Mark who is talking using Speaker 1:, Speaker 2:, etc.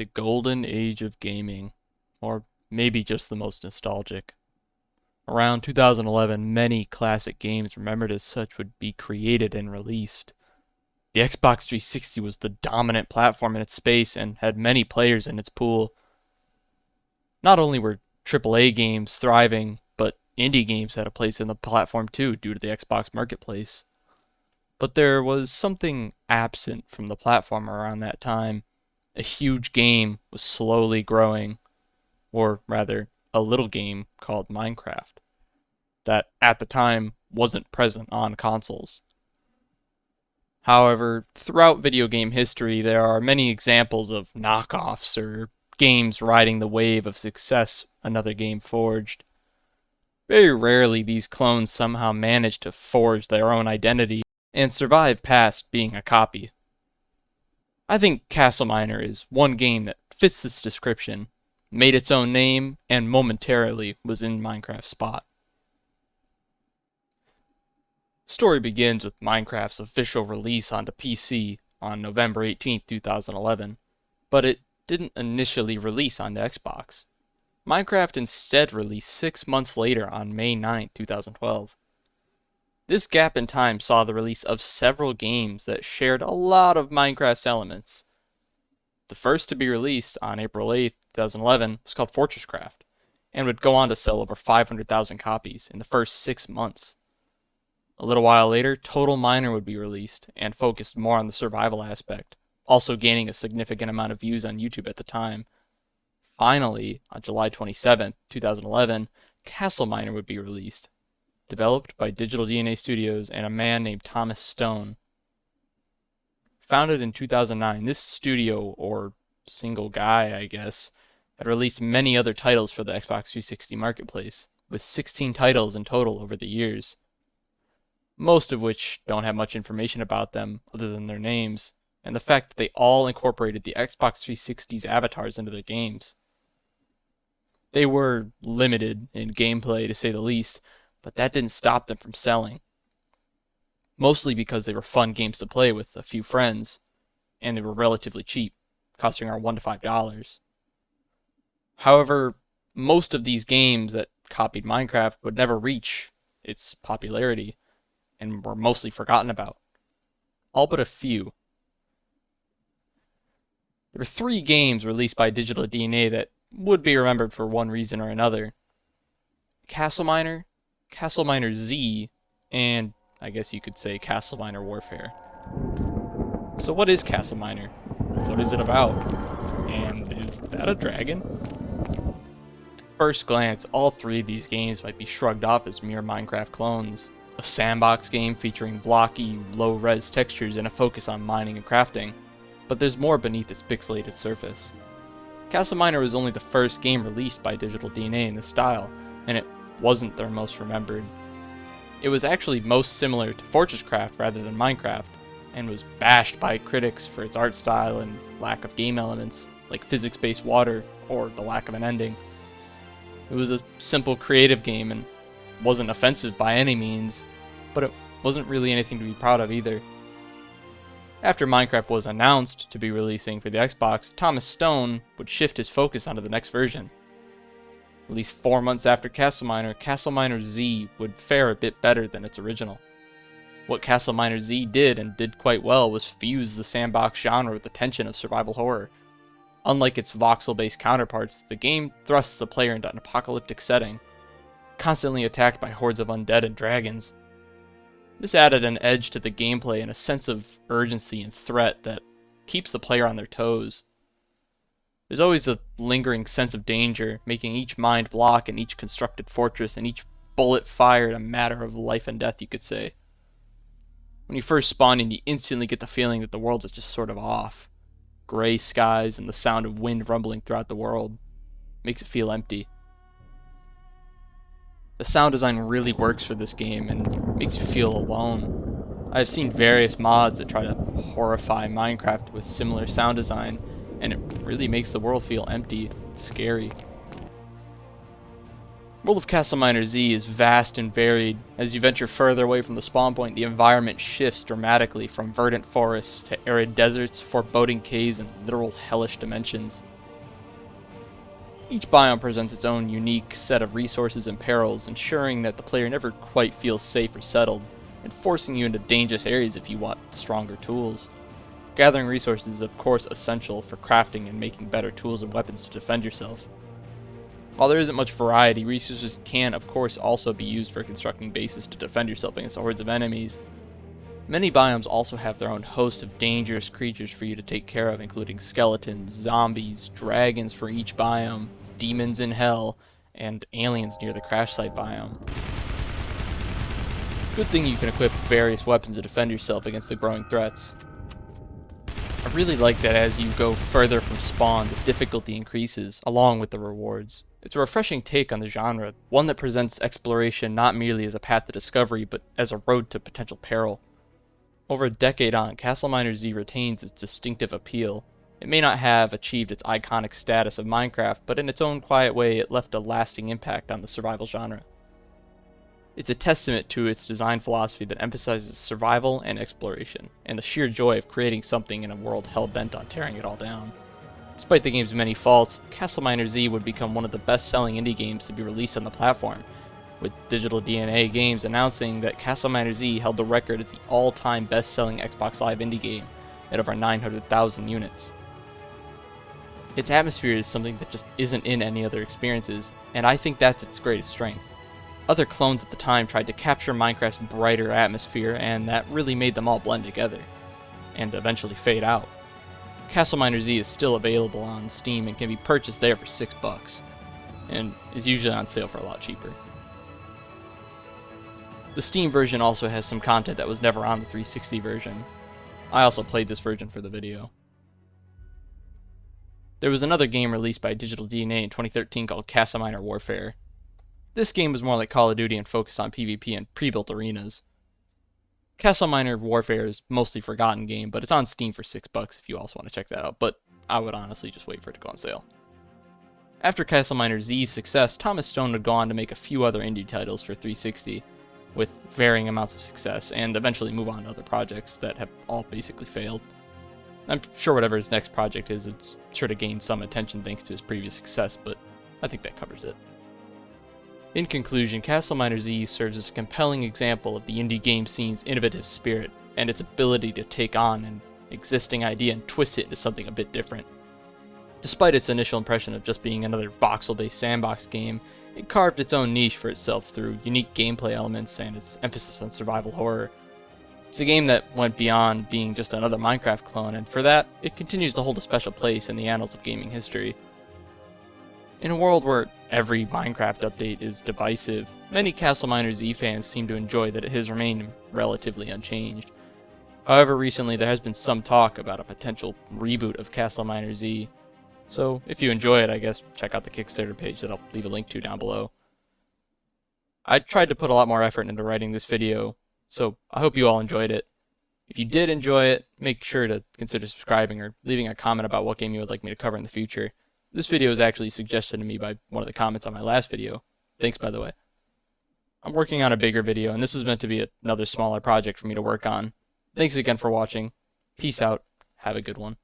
Speaker 1: The golden age of gaming, or maybe just the most nostalgic. Around 2011, many classic games remembered as such would be created and released. The Xbox 360 was the dominant platform in its space and had many players in its pool. Not only were AAA games thriving, but indie games had a place in the platform too due to the Xbox marketplace. But there was something absent from the platform around that time. A huge game was slowly growing, or rather, a little game called Minecraft, that at the time wasn't present on consoles. However, throughout video game history, there are many examples of knockoffs or games riding the wave of success another game forged. Very rarely these clones somehow manage to forge their own identity and survive past being a copy. I think Castle Miner is one game that fits this description, made its own name, and momentarily was in Minecraft's spot. The story begins with Minecraft's official release onto PC on November 18, 2011, but it didn't initially release onto Xbox. Minecraft instead released 6 months later on May 9, 2012. This gap in time saw the release of several games that shared a lot of Minecraft's elements. The first to be released on April 8, 2011 was called Fortresscraft, and would go on to sell over 500,000 copies in the first 6 months. A little while later, Total Miner would be released, and focused more on the survival aspect, also gaining a significant amount of views on YouTube at the time. Finally, on July 27, 2011, Castle Miner would be released, developed by Digital DNA Studios and a man named Thomas Stone. Founded in 2009, this studio, or single guy I guess, had released many other titles for the Xbox 360 marketplace, with 16 titles in total over the years. Most of which don't have much information about them other than their names, and the fact that they all incorporated the Xbox 360's avatars into their games. They were limited in gameplay to say the least, but that didn't stop them from selling. Mostly because they were fun games to play with a few friends, and they were relatively cheap, costing around $1 to $5. However, most of these games that copied Minecraft would never reach its popularity, and were mostly forgotten about. All but a few. There were 3 games released by Digital DNA that would be remembered for one reason or another. Castle Miner, Castle Miner Z, and I guess you could say Castle Miner Warfare. So what is Castle Miner? What is it about? And is that a dragon? At first glance, all 3 of these games might be shrugged off as mere Minecraft clones. A sandbox game featuring blocky, low-res textures and a focus on mining and crafting, but there's more beneath its pixelated surface. Castle Miner was only the first game released by Digital DNA in this style, and it wasn't their most remembered. It was actually most similar to Fortresscraft rather than Minecraft, and was bashed by critics for its art style and lack of game elements, like physics-based water or the lack of an ending. It was a simple creative game and wasn't offensive by any means, but it wasn't really anything to be proud of either. After Minecraft was announced to be releasing for the Xbox, Thomas Stone would shift his focus onto the next version. At least 4 months after Castle Miner Z would fare a bit better than its original. What Castle Miner Z did, and did quite well, was fuse the sandbox genre with the tension of survival horror. Unlike its voxel-based counterparts, the game thrusts the player into an apocalyptic setting, constantly attacked by hordes of undead and dragons. This added an edge to the gameplay and a sense of urgency and threat that keeps the player on their toes. There's always a lingering sense of danger, making each mined block and each constructed fortress and each bullet fired a matter of life and death, you could say. When you first spawn in, you instantly get the feeling that the world is just sort of off. Gray skies and the sound of wind rumbling throughout the world makes it feel empty. The sound design really works for this game and makes you feel alone. I've seen various mods that try to horrify Minecraft with similar sound design, and it really makes the world feel empty and scary. The world of Castle Miner Z is vast and varied. As you venture further away from the spawn point, the environment shifts dramatically from verdant forests to arid deserts, foreboding caves, and literal hellish dimensions. Each biome presents its own unique set of resources and perils, ensuring that the player never quite feels safe or settled, and forcing you into dangerous areas if you want stronger tools. Gathering resources is of course essential for crafting and making better tools and weapons to defend yourself. While there isn't much variety, resources can of course also be used for constructing bases to defend yourself against hordes of enemies. Many biomes also have their own host of dangerous creatures for you to take care of, including skeletons, zombies, dragons for each biome, demons in hell, and aliens near the crash site biome. Good thing you can equip various weapons to defend yourself against the growing threats. I really like that as you go further from spawn, the difficulty increases, along with the rewards. It's a refreshing take on the genre, one that presents exploration not merely as a path to discovery, but as a road to potential peril. Over a decade on, Castle Miner Z retains its distinctive appeal. It may not have achieved its iconic status of Minecraft, but in its own quiet way it left a lasting impact on the survival genre. It's a testament to its design philosophy that emphasizes survival and exploration, and the sheer joy of creating something in a world hell-bent on tearing it all down. Despite the game's many faults, Castle Miner Z would become one of the best-selling indie games to be released on the platform, with Digital DNA Games announcing that Castle Miner Z held the record as the all-time best-selling Xbox Live indie game at over 900,000 units. Its atmosphere is something that just isn't in any other experiences, and I think that's its greatest strength. Other clones at the time tried to capture Minecraft's brighter atmosphere, and that really made them all blend together, and eventually fade out. Castle Miner Z is still available on Steam and can be purchased there for $6, and is usually on sale for a lot cheaper. The Steam version also has some content that was never on the 360 version. I also played this version for the video. There was another game released by Digital DNA in 2013 called Castle Miner Warfare. This game was more like Call of Duty and focused on PvP and pre-built arenas. Castle Miner Warfare is a mostly forgotten game, but it's on Steam for $6 if you also want to check that out, but I would honestly just wait for it to go on sale. After Castle Miner Z's success, Thomas Stone would go on to make a few other indie titles for 360, with varying amounts of success, and eventually move on to other projects that have all basically failed. I'm sure whatever his next project is, it's sure to gain some attention thanks to his previous success, but I think that covers it. In conclusion, Castle Miner Z serves as a compelling example of the indie game scene's innovative spirit, and its ability to take on an existing idea and twist it into something a bit different. Despite its initial impression of just being another voxel-based sandbox game, it carved its own niche for itself through unique gameplay elements and its emphasis on survival horror. It's a game that went beyond being just another Minecraft clone, and for that, it continues to hold a special place in the annals of gaming history. In a world where every Minecraft update is divisive, many Castle Miner Z fans seem to enjoy that it has remained relatively unchanged. However, recently there has been some talk about a potential reboot of Castle Miner Z, so if you enjoy it, I guess check out the Kickstarter page that I'll leave a link to down below. I tried to put a lot more effort into writing this video, so I hope you all enjoyed it. If you did enjoy it, make sure to consider subscribing or leaving a comment about what game you would like me to cover in the future. This video was actually suggested to me by one of the comments on my last video. Thanks, by the way. I'm working on a bigger video, and this was meant to be another smaller project for me to work on. Thanks again for watching. Peace out. Have a good one.